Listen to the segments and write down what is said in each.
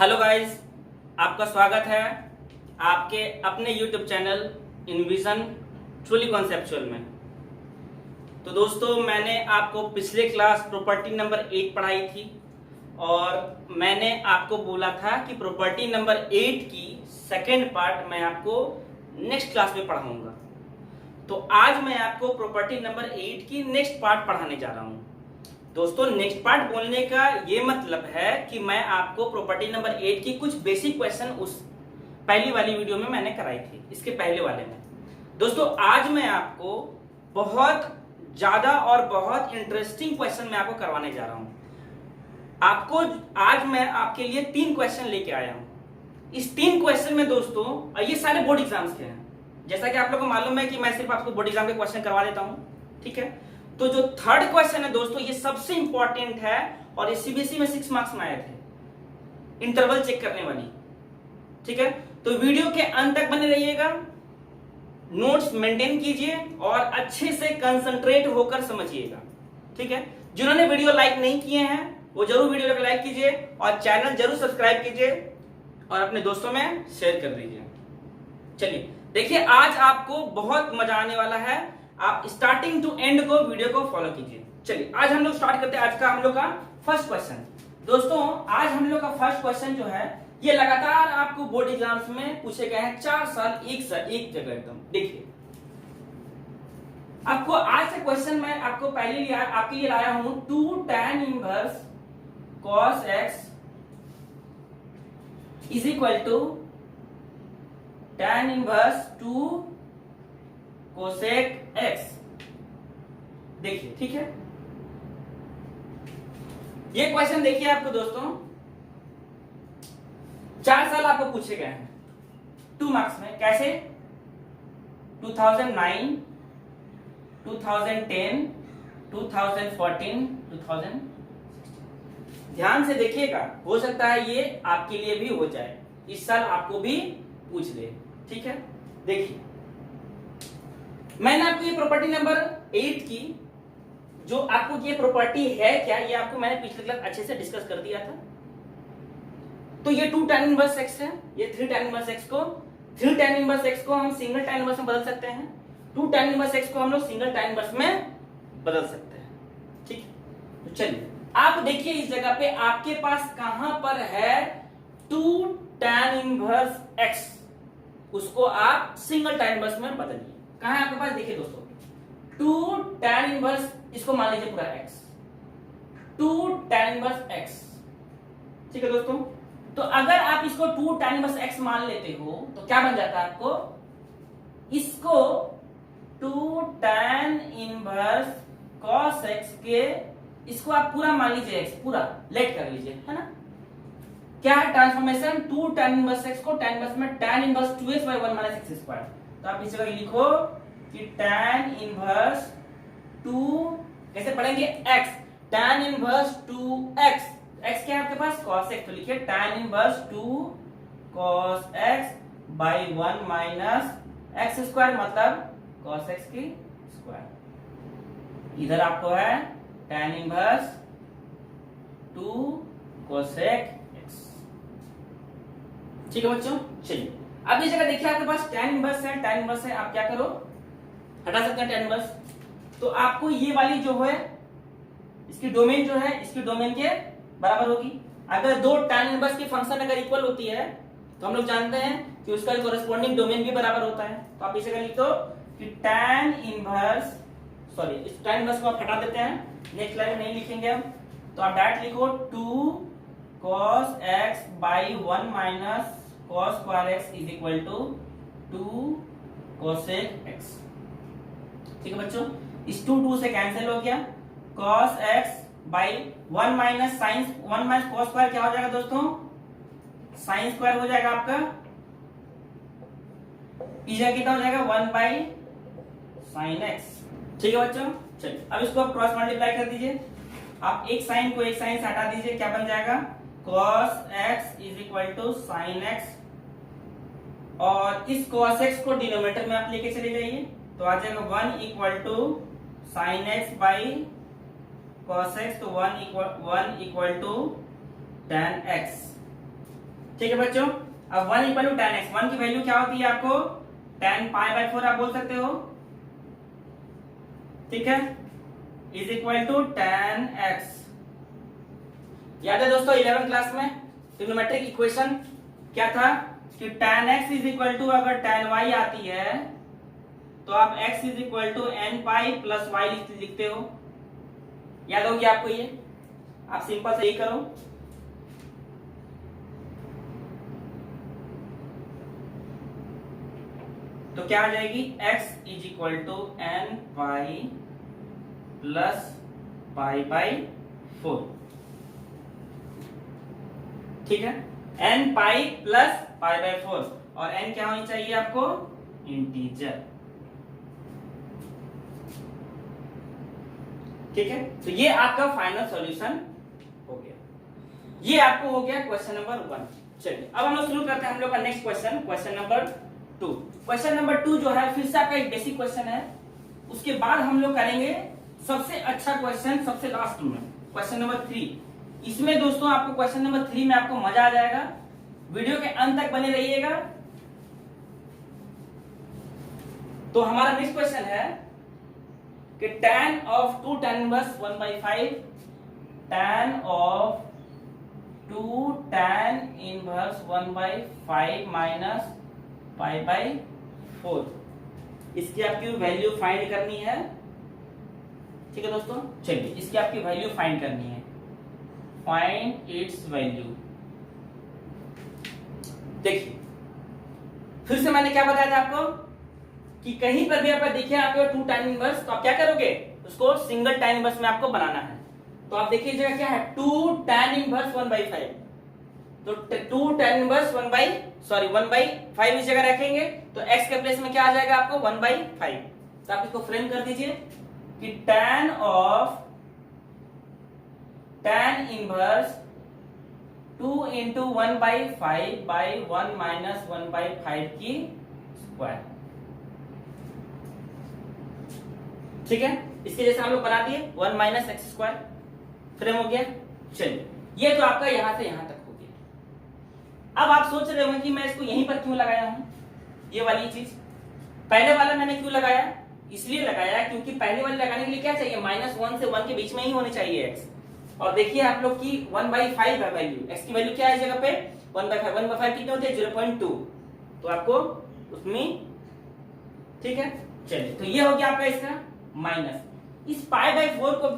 Hello guys, आपका स्वागत है आपके अपने YouTube चैनल इनविजन ट्रूली कॉन्सेप्चुअल में। तो दोस्तों, मैंने आपको पिछले क्लास प्रॉपर्टी नंबर 8 पढ़ाई थी और मैंने आपको बोला था कि प्रॉपर्टी नंबर 8 की सेकेंड पार्ट मैं आपको नेक्स्ट क्लास में पढ़ाऊंगा। तो आज मैं आपको प्रॉपर्टी नंबर 8 की नेक्स्ट पार्ट पढ़ाने जा रहा हूं। दोस्तों, नेक्स्ट पार्ट बोलने का ये मतलब है कि मैं आपको प्रॉपर्टी नंबर 8 की कुछ बेसिक क्वेश्चन उस पहली वाली वीडियो में मैंने कराई थी, इसके पहले वाले में। दोस्तों, आज मैं आपको बहुत ज्यादा और बहुत इंटरेस्टिंग क्वेश्चन मैं आपको करवाने जा रहा हूं। आज मैं आपके लिए 3 क्वेश्चन लेके आया हूं। इस 3 क्वेश्चन में दोस्तों, ये सारे बोर्ड एग्जाम्स के हैं। जैसा कि आप लोगों को मालूम है कि मैं सिर्फ आपको बोर्ड एग्जाम के क्वेश्चन करवा देता हूं, ठीक है। तो जो थर्ड क्वेश्चन है दोस्तों, ये सबसे इंपॉर्टेंट है और ये सीबीएसई में 6 मार्क्स में आए थे, इंटरवल चेक करने वाली, ठीक है। तो वीडियो के अंत तक बने रहिएगा, नोट्स मेंटेन कीजिए और अच्छे से कंसंट्रेट होकर समझिएगा, ठीक है। जिन्होंने वीडियो लाइक नहीं किए हैं वो जरूर वीडियो को लाइक कीजिए और चैनल जरूर सब्सक्राइब कीजिए और अपने दोस्तों में शेयर कर दीजिए। चलिए देखिए, आज आपको बहुत मजा आने वाला है। आप स्टार्टिंग टू एंड को वीडियो को फॉलो कीजिए। चलिए आज हम लोग स्टार्ट करते हैं आज का हम लोग का फर्स्ट क्वेश्चन। दोस्तों, आज हम लोग का फर्स्ट क्वेश्चन जो है ये लगातार आपको बोर्ड एग्जाम्स में पूछे गए हैं, 4 साल एक जगह एकदम। देखिए, आपको आज से क्वेश्चन मैं आपको पहले आपके लिए लाया हूं 2 tan inverse cos x is equal to tan inverse 2 cosec x। देखिए, ठीक है, ये क्वेश्चन देखिए आपको दोस्तों 4 साल आपको पूछे गए हैं 2 मार्क्स में। कैसे? 2009, 2010, 2014, 2000। ध्यान से देखिएगा, हो सकता है ये आपके लिए भी हो जाए, इस साल आपको भी पूछ ले, ठीक है। देखिए, मैंने आपको ये प्रॉपर्टी नंबर 8 की, जो आपको ये प्रॉपर्टी है क्या, ये आपको मैंने पिछले क्लास अच्छे से डिस्कस कर दिया था। तो ये 2 tan इनवर्स x है, ये 3 tan इनवर्स x को 3 tan इनवर्स x को हम सिंगल tan इनवर्स में बदल सकते हैं, 2 tan इनवर्स x को हम लोग सिंगल tan इनवर्स में बदल सकते हैं, ठीक है। तो चलिए आप देखिए, इस जगह पे आपके पास कहां पर है 2 tan इनवर्स x, उसको आप सिंगल tan इनवर्स में बदलिए। कहां है आपके पास? देखिए दोस्तों, 2 tan इनवर्स, इसको मान लीजिए पूरा x, 2 tan इनवर्स x, ठीक है दोस्तों। तो अगर आप इसको 2 tan इनवर्स x मान लेते हो तो क्या बन जाता है आपको? इसको 2 tan इनवर्स cos x के, इसको आप पूरा मान लीजिए x, पूरा लेट कर लीजिए, है ना। क्या है ट्रांसफॉर्मेशन? 2 tan इनवर्स x को tan इनवर्स में tan inverse 2x by 1 minus x square. तो आप इस जगह लिखो कि tan इनवर्स 2, कैसे पढ़ेंगे? x, tan inverse 2x, x क्या है आपके पास? cos x। तो लिखिए tan inverse 2 cos x by 1 minus x square, मतलब cos x की स्क्वायर। इधर आपको है tan इनवर्स 2 cosec x, ठीक है बच्चों। चलिए अब इस जगह देखिए, आपके पास tan इनवर्स है, tan इनवर्स है, आप क्या करो, हटा सकते हैं tan इनवर्स। तो आपको ये वाली जो है, इसकी डोमेन जो है, इसकी डोमेन के बराबर होगी। अगर 2 tan इनवर्स की फंक्शन अगर इक्वल होती है तो हम लोग जानते हैं कि उसका कोरेस्पोंडिंग डोमेन भी बराबर होता है। तो आप इस जगह लिख दो कि tan इनवर्स, सॉरी, इस tan इनवर्स को आप हटा देते हैं, नेक्स्ट लाइन में नहीं लिखेंगे हम। तो आप डायरेक्ट लिखो 2 cos x by 1 minus cos square x is equal to 2 cosec x, ठीक है बच्चों। इस 2 से कैंसिल हो गया, cos x by 1 minus sin 1 minus cos square क्या हो जाएगा दोस्तों? sin स्क्वायर हो जाएगा आपका, इधर कितना हो जाएगा? 1 by sin x, ठीक है बच्चों। चलिए अब इसको आप क्रॉस मल्टीप्लाई कर दीजिए, आप एक साइन को एक साइन से हटा दीजिए, क्या बन जाएगा? cos x is equal to sin x, और इस cos x को डिनोमिनेटर में आप लेके चले जाइए, तो आ जाएगा 1 equal to sin x by cos x, तो 1 इक्वल टू tan x, ठीक है बच्चों, अब 1 इक्वल टू tan x, 1 की वैल्यू क्या होती है आपको tan पाई बाय 4 आप बोल सकते हो, ठीक है, is equal to tan x। याद है दोस्तों 11th क्लास में ट्रिग्नोमेट्रिक इक्वेशन क्या था कि tan x is equal to अगर tan y आती है तो आप x is equal to n pi plus y लिखते हो। याद होगी आपको ये, आप सिंपल से यही करो। तो क्या आ जाएगी x is equal to n pi plus pi by 4, ठीक है, n pi plus pi by 4 और n क्या होनी चाहिए आपको इंटीजर, ठीक है। तो ये आपका फाइनल सॉल्यूशन हो गया, ये आपको हो गया क्वेश्चन नंबर 1। चलिए अब हम लोग शुरू करते हैं हम लोग का next question, question number 2। Question number 2 जो है फिर से आपका एक बेसिक क्वेश्चन है, उसके बाद हम लोग करेंगे सबसे अच्छा क्वेश्चन सबसे लास्ट में, क्वेश्चन नंबर 3। इसमें दोस्तों आपको क्वेश्चन नंबर 3 में आपको मजा आ जाएगा, वीडियो के अंत तक बने रहिएगा। तो हमारा नेक्स्ट क्वेश्चन है कि tan of 2 tan inverse 1/5, tan of 2 tan inverse 1/5 minus pi by 4, इसकी आपकी वैल्यू फाइंड करनी है, ठीक है दोस्तों। चलिए इसकी आपकी वैल्यू फाइंड करनी है, फाइंड इट्स वैल्यू। देखिए फिर से मैंने क्या बताया था आपको कि कहीं पर भी आप देखिए आपके 2 tan इनवर्स, तो आप क्या करोगे उसको सिंगल tan इनवर्स में आपको बनाना है। तो आप देखिए जगह क्या है 2 tan इनवर्स 1/5, तो 2 tan इनवर्स 1/5 इस जगह रखेंगे तो x के प्लेस में क्या आ जाएगा आपको 1/5। तो आप इसको फ्रेम कर दीजिए कि tan of tan inverse 2 into 1/5 by 1 minus 1/5 की स्क्वायर, ठीक है। इसके जैसे हम लोग बना दिए 1 माइनस एक्स स्क्वायर, फ्रेम हो गया। चलिए ये तो आपका यहां से यहां तक हो गया। अब आप सोच रहे होंगे कि मैं इसको यहीं पर क्यों लगाया हूं, ये वाली चीज पहले वाला मैंने क्यों लगाया, इसलिए लगाया क्योंकि पहले वाले लगाने के लिए क्या चाहिए -1 से 1 के बीच में ही होनी चाहिए x। और देखिए आप लोग की 1/5 है वैल्यू, x की वैल्यू क्या है इस जगह पे 1/5, 1/5 कितने होते हैं 0.2, तो आपको उसमें, ठीक है। चलिए तो ये हो गया आपका इसका माइनस इस पाई बाई 4 को,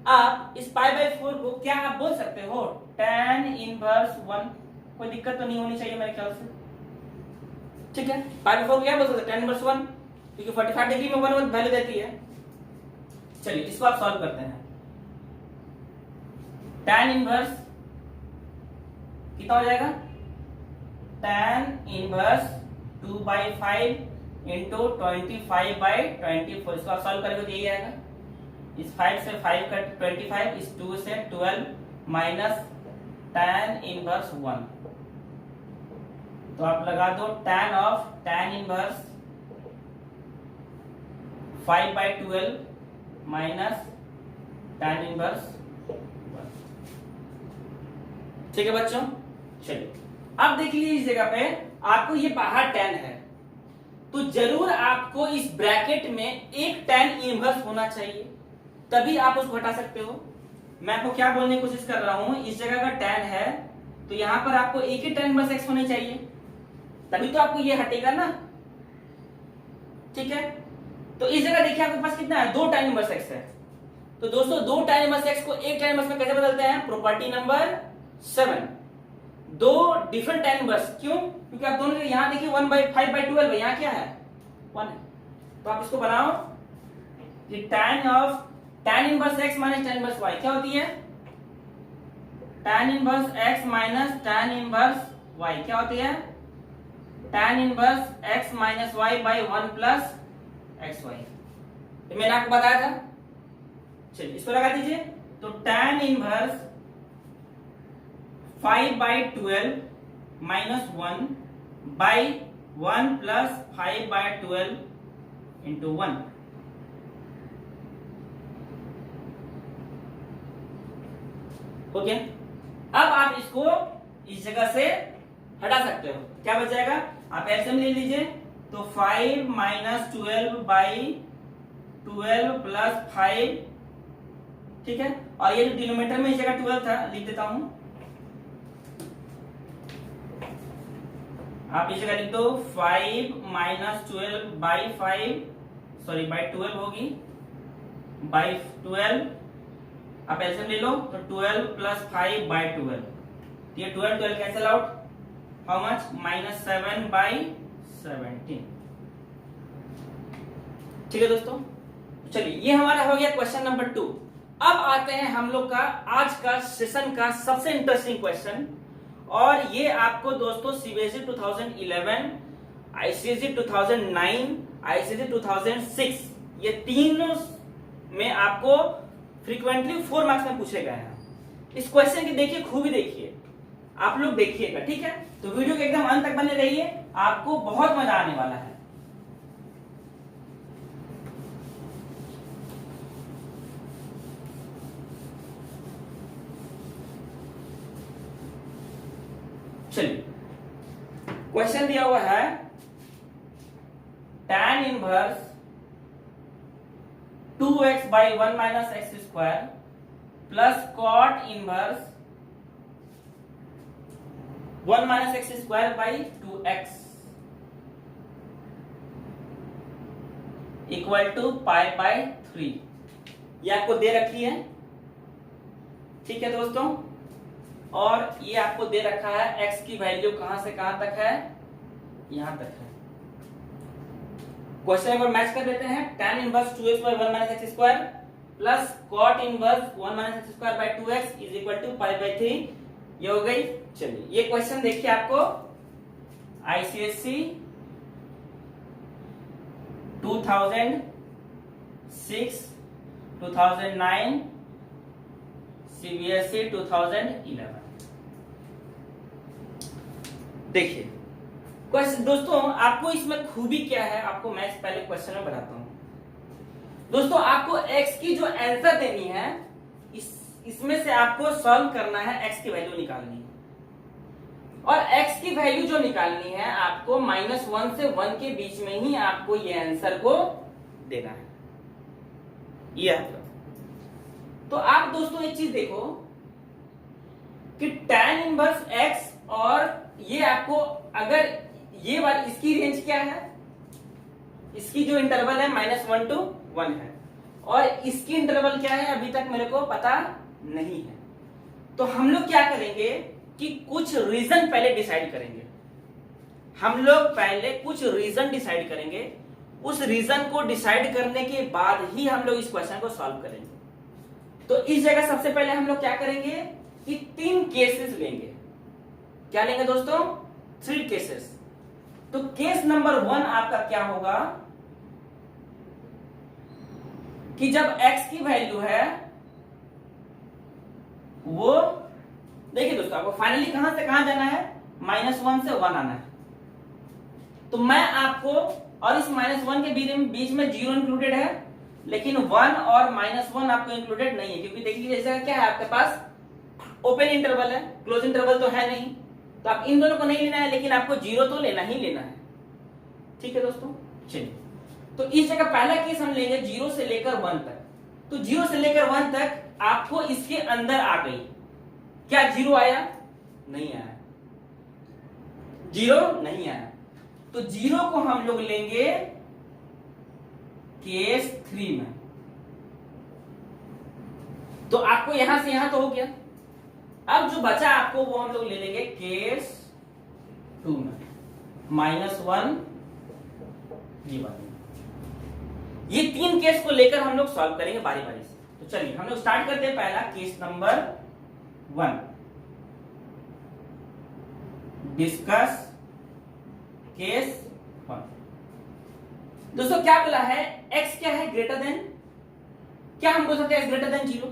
आप इस पाई बाई 4 को क्या आप बोल सकते हो tan इनवर्स 1, कोई दिक्कत तो नहीं होनी चाहिए मेरे ख्याल से, ठीक है। पाई बाई 4 को क्या बोल सकते हैं tan इनवर्स 1, क्योंकि 45 डिग्री में 1 वैल्यू देती है। चलिए इसको आप सॉल्व करते हैं, tan इनवर्स कितना हो जाएगा tan इनवर्स 2/5 इंटू 25/24, इसको आप सॉल्व करेंगे तो यही आएगा, इस 5 से 5 का 25, इस 2 से 12 माइनस tan इनवर्स 1, तो आप लगा दो tan of tan inverse 5/12 minus tan inverse 1, ठीक है बच्चों। चलिए अब देख लीजिए इस जगह पे आपको ये बाहर tan है, तो जरूर आपको इस ब्रैकेट में एक tan इनवर्स होना चाहिए, तभी आप उसको हटा सकते हो। मैं आपको क्या बोलने की कोशिश कर रहा हूं, इस जगह का tan है तो यहां पर आपको एक ही tan इनवर्स x होनी चाहिए, तभी तो आपको ये हटेगा ना, ठीक है। तो इस जगह देखिए आपके पास कितना है 2 tan इनवर्स x है, तो दोस्तों 2 tan इनवर्स x को एक tan इनवर्स में कैसे बदलते हैं, property number 7, 2 different tan inverse, क्यों, क्योंकि आप दोनों यहां देखिए 1/5/12 है, यहां क्या है 1 है, तो आप इसको बनाओ कि tan inverse x minus tan inverse y क्या होती है, tan inverse x minus tan inverse y क्या होती है, tan inverse x minus y by 1 plus xy, तो मैंने आपको बताया था। चलिए इसको लगा दीजिए, तो tan inverse 5/12 minus 1 by 1 plus 5/12 into 1, हो गया। अब आप इसको इस जगह से हटा सकते हो। क्या बच जाएगा, आप एलसीएम ले लीजिए, तो 5 माइनस 12 बाई 12 प्लस 5, ठीक है। और ये जो डिनोमिनेटर में इस जगह 12 था, लिख देता हूं, आप इस जगह लिख दो 5 माइनस 12 बाई 5, सॉरी बाई 12 होगी, बाई 12, आप एलसीएम ले लो, तो 12 प्लस 5 बाई 12, ये 12 cancel out, how much, minus 7 by 17। ठीक है दोस्तों, चलिए ये हमारा हो गया क्वेश्चन नंबर 2। अब आते हैं हम लोग का आज का सेशन का सबसे इंटरेस्टिंग क्वेश्चन, और ये आपको दोस्तों सीबीएसई 2011, आईसीएसई 2009, आईसीएसई 2006, ये तीनों में आपको फ्रीक्वेंटली 4 मार्क्स में पूछे गए हैं। इस क्वेश्चन की देखिए खूबी, देखिए आप लोग देखिएगा, ठीक है। तो वीडियो के एकदम अंत तक बने रहिए, आपको बहुत मजा आने वाला है। चलिए क्वेश्चन दिया हुआ है, tan inverse 2x by 1 minus x square plus cot inverse 1 minus x square by 2x equal to pi by 3, ये आपको दे रखी है, ठीक है दोस्तों। और ये आपको दे रखा है x की वैल्यू कहां से कहां तक है, यहां तक है। क्वेश्चन एक बार मैच कर देते हैं, tan inverse 2x by 1 minus x square plus cot inverse 1 minus x square by 2x is equal to pi by 3, ये हो गई। चलिए ये क्वेश्चन देखिए, आपको आईसीएससी 2006, 2009, सीबीएसई 2011। देखिए क्वेश्चन दोस्तों, आपको इसमें खूबी क्या है, आपको मैं पहले क्वेश्चन में बताता हूं। दोस्तों आपको x की जो आंसर देनी है, इसमें से आपको सॉल्व करना है, x की वैल्यू निकालनी है, और x की वैल्यू जो निकालनी है आपको -1 से 1 के बीच में ही आपको ये आंसर को देना है, ये तो आप दोस्तों एक चीज देखो कि tan इनवर्स x, और ये आपको अगर ये बार इसकी रेंज क्या है, इसकी जो इंटरवल है -1 to 1 है, और इसकी इंटरवल क्या है अभी तक मेरे को पता नहीं है। तो हम लोग क्या करेंगे कि कुछ रीजन पहले डिसाइड करेंगे, हम लोग पहले कुछ रीजन डिसाइड करेंगे, उस रीजन को डिसाइड करने के बाद ही हम लोग इस क्वेश्चन को सॉल्व करेंगे। तो इस जगह सबसे पहले हम लोग क्या करेंगे कि 3 केसेस लेंगे। क्या लेंगे दोस्तों, 3 केसेस। तो केस नंबर 1 आपका क्या होगा कि जब x की वैल्यू है वो, देखिए दोस्तों आपको फाइनली कहां से कहां जाना है, -1 से 1 आना है। तो मैं आपको, और इस -1 के बीच में 0 इंक्लूडेड है, लेकिन 1 और -1 आपको इंक्लूडेड नहीं है, क्योंकि देखिए जैसे क्या है आपके पास ओपन इंटरवल है, क्लोज इंटरवल तो है नहीं, तो आप इन दोनों को नहीं लेना है, लेकिन आपको 0 तो लेना ही लेना है। ठीक है दोस्तों, चलिए तो इस जगह पहला केस हम लेंगे 0 से लेकर 1 तक। तो 0 से लेकर 1 तक आपको इसके अंदर आ गई, क्या 0 आया, नहीं आया, 0 नहीं आया, तो 0 को हम लोग लेंगे केस 3 में। तो आपको यहां से यहां तो हो गया, अब जो बचा आपको वो हम लोग ले लेंगे केस 2 में, -1 ये बात। ये 3 केस को लेकर हम लोग सॉल्व करेंगे बारी बारी से। तो चलिए हम लोग स्टार्ट करते हैं, पहला केस नंबर 1, डिस्कस केस 1। दोस्तों क्या बोला है, x क्या है, ग्रेटर देन, क्या हम बोल सकते हैं x ग्रेटर देन 0।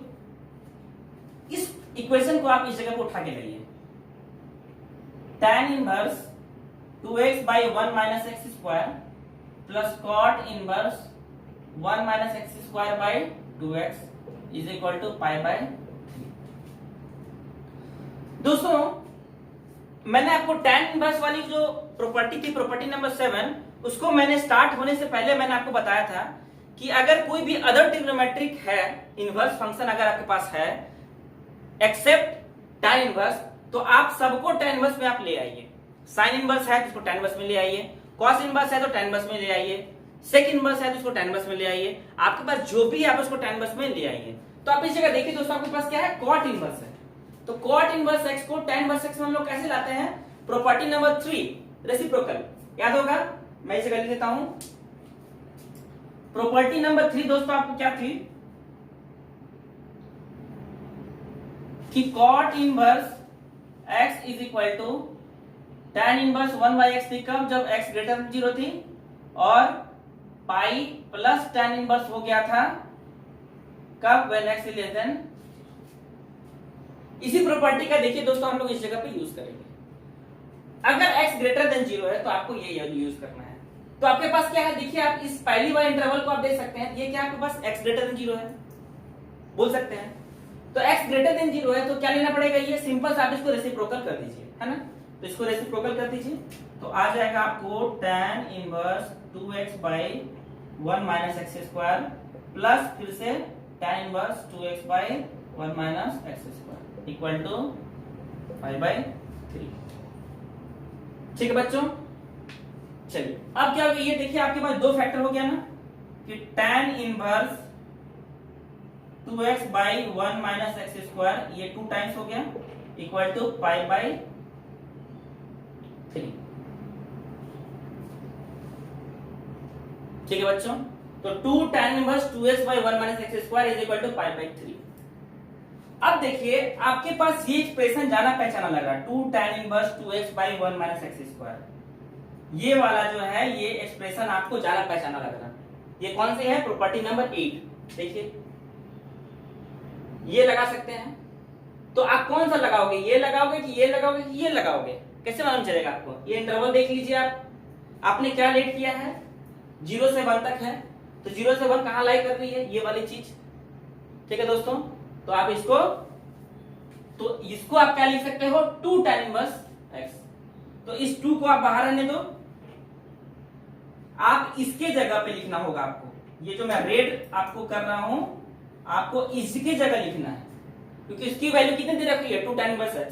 इस इक्वेशन को आप इस जगह को उठा के लाइए, tan inverse 2x by 1 minus x square plus cot inverse 1 minus x square by 2x is equal to pi by 3। दोस्तों मैंने आपको tan इनवर्स वाली जो प्रॉपर्टी थी, प्रॉपर्टी नंबर 7, उसको मैंने स्टार्ट होने से पहले मैंने आपको बताया था कि अगर कोई भी अदर ट्रिग्नोमेट्रिक है इनवर्स फंक्शन अगर आपके पास है एक्सेप्ट tan इनवर्स, तो आप सबको tan इनवर्स में आप ले आइए। साइन इनवर्स है तो उसको tan इनवर्स में ले आइए, कॉस इनवर्स है तो tan इनवर्स में ले आइए, सेक इनवर्स है तो उसको tan इनवर्स में ले आइए। आपके पास जो भी है आप उसको tan इनवर्स में ले आइए। तो आप इस जगह देखिए दोस्तों, आपके पास क्या है, cot इनवर्स है। तो cot इनवर्स x को tan इनवर्स x में हम लोग कैसे लाते हैं, प्रॉपर्टी नंबर 3 रेसिप्रोकल, याद होगा। मैं इसे कर देता हूं। प्रॉपर्टी नंबर 3 दोस्तों आपको क्या थी कि cot inverse x is equal to tan inverse 1/x थी कब, जब x ग्रेटर देन 0 थी, और पाई प्लस tan इनवर्स हो गया था कब, when x is less than. इसी प्रॉपर्टी का देखिए दोस्तों हम लोग इस जगह पे यूज करेंगे। अगर x ग्रेटर देन 0 है तो आपको ये यूज करना है। तो आपके पास क्या है, देखिए आप इस पहली वाले इंटरवल को आप देख सकते हैं, ये क्या आपके पास x ग्रेटर देन 0 है, बोल सकते हैं। तो x ग्रेटर देन 0 है तो क्या लेना पड़ेगा, ये सिंपल सा आप इसको रेसिप्रोकल कर दीजिए, है ना। तो इसको रेसिप्रोकल कर दीजिए तो आ जाएगा आपको tan inverse 2x by 1 minus x square plus फिर से tan inverse 2x by 1 minus x square equal to 5/3। ठीक है बच्चों, चलिए अब क्या हो गया, ये देखिए आपके पास दो फैक्टर हो गया ना कि tan inverse 2x by 1 minus x square, ये 2 टाइम्स हो गया इक्वल टू 5/3। ठीक है बच्चों, तो 2 tan inverse 2x by 1 minus x square is equal to 5/3। अब देखिए आपके पास ये एक्सप्रेशन जाना पहचाना लग रहा है, 2 tan inverse 2x by 1 minus x square, ये वाला जो है ये एक्सप्रेशन आपको जाना पहचाना लग रहा है। ये कौन से है, प्रॉपर्टी नंबर 8। देखिए ये लगा सकते हैं, तो आप कौन सा लगाओगे, ये लगाओगे कि ये लगाओगे कि ये लगाओगे, कैसे मालूम चलेगा आपको। ये इंटरवल देख लीजिए आप, आपने क्या लेट किया है, 0 से 1 तक है, तो 0 से 1 कहां लाई कर रही है, ये वाली चीज। ठीक है दोस्तों, तो आप इसको आप क्या लिख सकते हो, 2 tan इनवर्स x। तो इस 2 को आप बाहर रहने दो, आप इसके जगह पे लिखना होगा आपको। ये जो मैं रेड आपको कर रहा हूं, आपको इसके जगह लिखना है, क्योंकि इसकी वैल्यू कितनी दे रखी है, 2 tan इनवर्स x।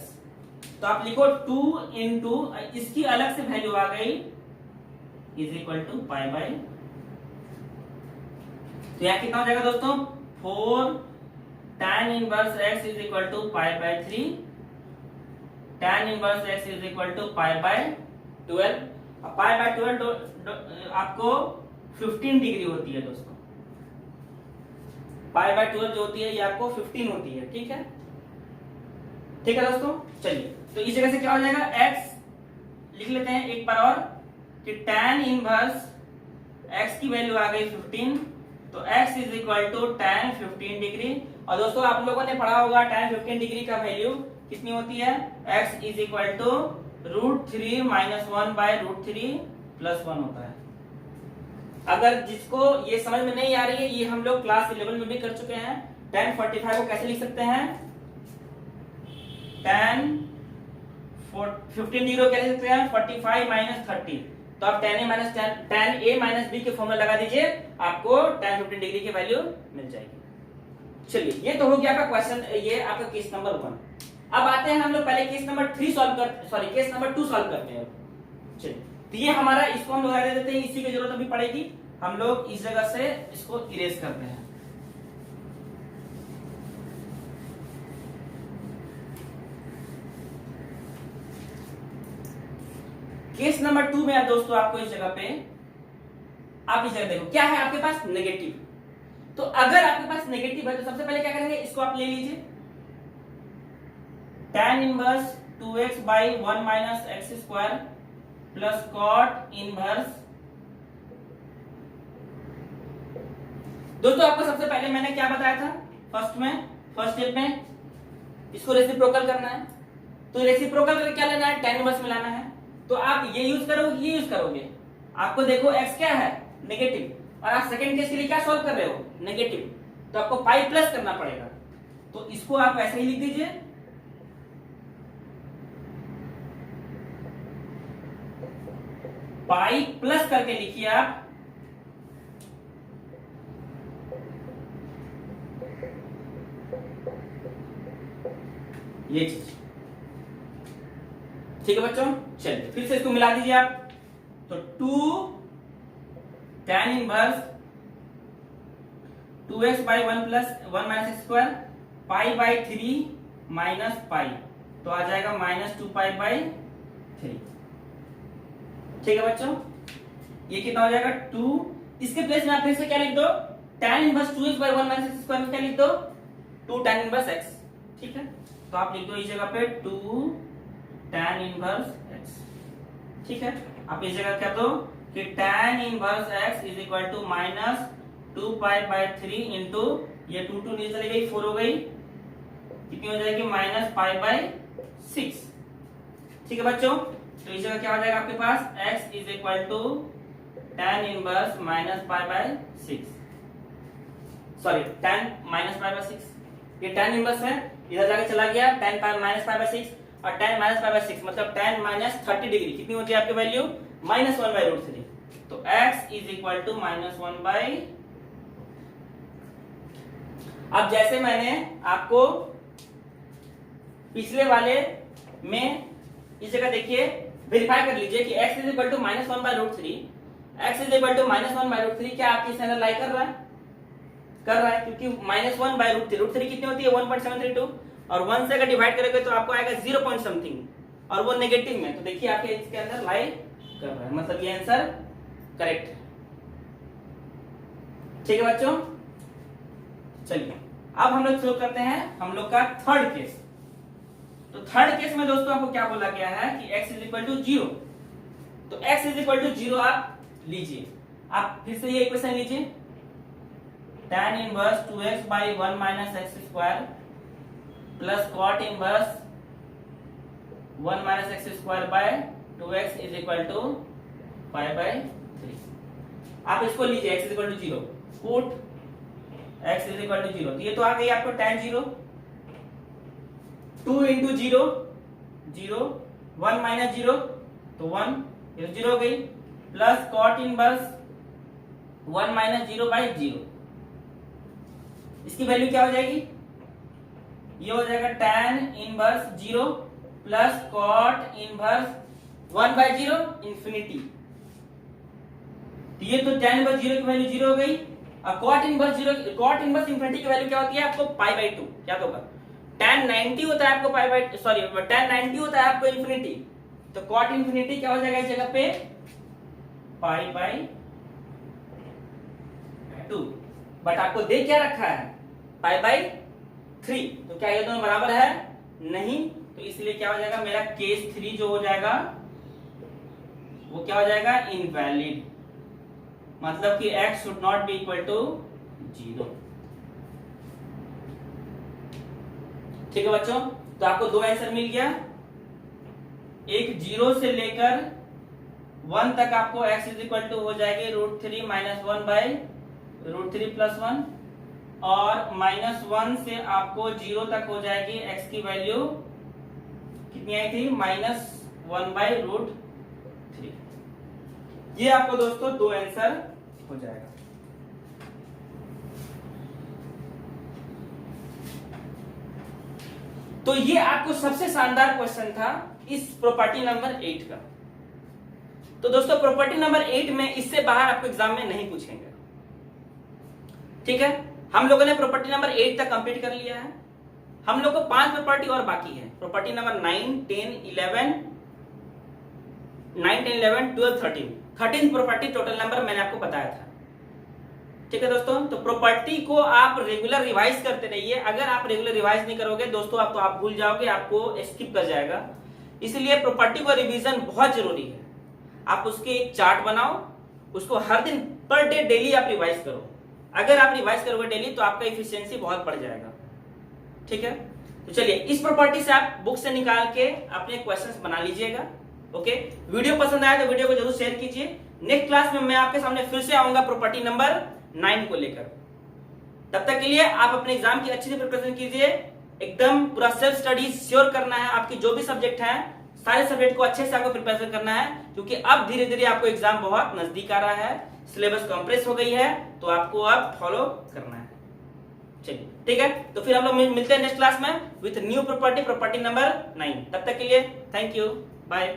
तो आप लिखो 2 इंटू इसकी अलग से वैल्यू आ गई इज इक्वल टू π/। तो यहां कितना हो जाएगा दोस्तों, 4 tan inverse x is equal to π/3। tan inverse x is equal to π/12। π/12 आपको 15 डिग्री होती है दोस्तों। π/12 जो होती है ये आपको 15 होती है। ठीक है, ठीक है दोस्तों, चलिए तो इस जगह से क्या हो जाएगा, x लिख लेते हैं एक बार और कि tan इनवर्स x की वैल्यू आ गई 15, तो x is equal to tan 15 degree. और दोस्तों आप लोगों ने पढ़ा होगा tan 15 डिग्री का वैल्यू कितनी होती है, x is equal to √3 minus 1/√3 plus 1 होता है। अगर जिसको ये समझ में नहीं आ रही है, ये हम लोग क्लास 11 में भी कर चुके हैं। tan 45 को कैसे लिख सकते हैं, tan 15 डिग्री को कैसे लिख सकते हैं, 45 माइनस 30। तो आप tan a माइनस b के फॉर्मूला लगा दीजिए, आपको tan 15 डिग्री की वैल्यू मिल जाएगी। चलिए ये तो हो गया आपका क्वेश्चन, ये आपका केस नंबर 1। अब आते हैं हम लोग पहले केस नंबर 2 सॉल्व करते हैं। चलिए तो ये हमारा, इसको हम लोग दे देते हैं, इसी की जरूरत अभी पड़ेगी, हम लोग इस जगह से इसको इरेज करते हैं। केस नंबर 2 में दोस्तों आपको इस जगह पे, आप इस जगह देखो क्या है आपके पास, नेगेटिव। तो अगर आपके पास नेगेटिव है तो सबसे पहले क्या करेंगे, इसको आप ले लीजिए, tan inverse 2x by 1 minus x square plus cot inverse. दोस्तों आपको सबसे पहले मैंने क्या बताया था, फर्स्ट स्टेप में इसको रेसिप्रोकल करना है। तो रेसिप्रोकल करके क्या लेना है, tan इनवर्स में लाना है। तो आप ये यूज करोगे, ये यूज करोगे, आपको देखो x क्या है, नेगेटिव, और आप सेकंड केस के लिए क्या सॉल्व कर रहे हो, नेगेटिव, तो आपको पाई प्लस करना पड़ेगा। तो इसको आप ऐसे ही लिख दीजिए, पाई प्लस करके लिखिए आप ये चीज। ठीक है बच्चों, चलिए फिर से इसको मिला दीजिए आप। तो 2 tan inverse 2x by 1 plus 1 minus x square pi by 3 minus pi, तो आ जाएगा माइनस 2 पाई बाई 3। ठीक है बच्चों, ये कितना हो जाएगा 2। इसके प्लेस में आप फिर से क्या लिख दो, tan inverse 2x by 1 minus x square में क्या लिख दो 2 tan इनवर्स x। ठीक है, तो आप लिख दो इस जगह पे 2 tan इनवर्स x। ठीक है, आप इस जगह क्या दो कि tan inverse x is equal to minus 2 pi by 3 into ये 2 नीचे चली गई 4 हो गई, कितनी हो जाएगी माइनस पाई बाई 6। ठीक है बच्चों, तो इस जगह क्या हो जाएगा आपके पास x is equal to tan inverse minus pi by 6, sorry tan minus pi by 6। ये tan इनवर्स है, इधर जाके चला गया tan माइनस पाई बाई 6 और tan माइनस पाई बाई 6 मतलब tan माइनस 30 डिग्री, कितनी होती है आपकी वैल्यू माइनस 1 बाई रूट 3। तो x is equal to minus 1 by. अब जैसे मैंने आपको पिछले वाले में इस जगह देखिए वेरीफाई कर लीजिए कि x is equal to minus 1 by root 3, x is equal to minus 1 by root 3 क्या आपके अंदर लाई कर रहा है, कर रहा है, क्योंकि माइनस 1 बाई रूट 3, रूट 3 कितनी होती है 1.732 और 1 से अगर डिवाइड करोगे तो आपको आएगा 0 पॉइंट समथिंग और वो नेगेटिव में, तो देखिए आपके इसके अंदर लाई कर रहा है, मतलब ये आंसर करेक्ट है। ठीक है बच्चों, चलिए अब हम लोग शुरू करते हैं हम लोग का थर्ड केस। तो थर्ड केस में दोस्तों आपको क्या बोला गया है कि x इज इक्वल टू 0, तो x इज इक्वल टू 0 आप लीजिए, आप फिर से ये इक्वेशन लीजिए tan inverse 2x by 1 minus x square plus cot inverse 1 minus x square by 2x is equal to pi by 3। आप इसको लीजिए x is equal to 0, put x is equal to 0, तो ये तो आ गई आपको tan 0, 2 इंटू 0 0 1 माइनस 0 तो 1, ये 0 हो गई, plus cot inverse 1 minus 0 by 0, इसकी वैल्यू क्या हो जाएगी, ये हो जाएगा tan inverse 0 plus cot inverse 1 by 0 infinity, तो ये तो tan इनवर्स 0 की वैल्यू 0 हो गई, और cot inverse 0 cot inverse infinity की वैल्यू क्या होती है आपको पाई बाई 2, क्या होगा tan 90 होता है आपको पाई बाई सॉरी tan 90 होता है आपको इंफिनिटी, तो cot इंफिनिटी क्या हो जाएगा इस जगह पे पाई बाई 2, बट आपको दे क्या रखा है पाई बाई 3, तो क्या ये दोनों बराबर है नहीं, तो इसलिए क्या हो जाएगा मेरा केस 3 जो हो जाएगा वो क्या हो जाएगा इनवैलिड, मतलब कि x should not be equal to 0। ठीक है बच्चों, तो आपको दो आंसर मिल गया, एक 0 से लेकर 1 तक आपको x इज इक्वल टू हो जाएगी root 3 minus 1 by root 3 plus 1, और माइनस 1 से आपको 0 तक हो जाएगी x की वैल्यू कितनी आई थी माइनस 1 बाई रूट 3। ये आपको दोस्तों दो आंसर हो जाएगा। तो ये आपको सबसे शानदार क्वेश्चन था इस प्रॉपर्टी नंबर 8 का। तो दोस्तों प्रॉपर्टी नंबर 8 में इससे बाहर आपको एग्जाम में नहीं पूछेंगे, ठीक है। हम लोगों ने प्रॉपर्टी नंबर 8 तक कंप्लीट कर लिया है, हम लोग को 5 प्रॉपर्टी और बाकी है, property number 9, 10, 11, 9, 10, 11, 12, 13 property total number मैंने आपको बताया था, ठीक है दोस्तों। तो प्रॉपर्टी को आप रेगुलर रिवाइज करते रहिए, अगर आप रेगुलर रिवाइज नहीं करोगे दोस्तों आप तो आप भूल जाओगे, आपको स्किप कर जाएगा, इसलिए प्रॉपर्टी को रिवीजन बहुत जरूरी है। आप उसके एक चार्ट बनाओ, उसको हर दिन पर डे डेली आप रिवाइज करो, अगर आप रिवाइज करोगे डेली तो आपका इफिशियंसी बहुत बढ़ जाएगा, ठीक है। तो चलिए इस प्रॉपर्टी से आप बुक से निकाल के अपने क्वेश्चंस बना लीजिएगा, ओके। वीडियो पसंद आया तो वीडियो को जरूर शेयर कीजिए। नेक्स्ट क्लास में मैं आपके सामने फिर से आऊंगा प्रॉपर्टी नंबर 9 को लेकर। तब तक के लिए आप अपने एग्जाम की अच्छी से प्रिपरेशन कीजिए, एकदम पूरा सेल्फ स्टडी श्योर करना है, आपकी जो भी सब्जेक्ट है सारे सब्जेक्ट को अच्छे से आपको प्रिपरेशन करना है, क्योंकि अब धीरे धीरे आपको एग्जाम बहुत नजदीक आ रहा है, सिलेबस कंप्रेस हो गई है, तो आपको अब फॉलो करना है। चलिए ठीक है, तो फिर हम लोग मिलते हैं नेक्स्ट क्लास में विथ न्यू प्रॉपर्टी नंबर 9। तब तक के लिए थैंक यू, बाय।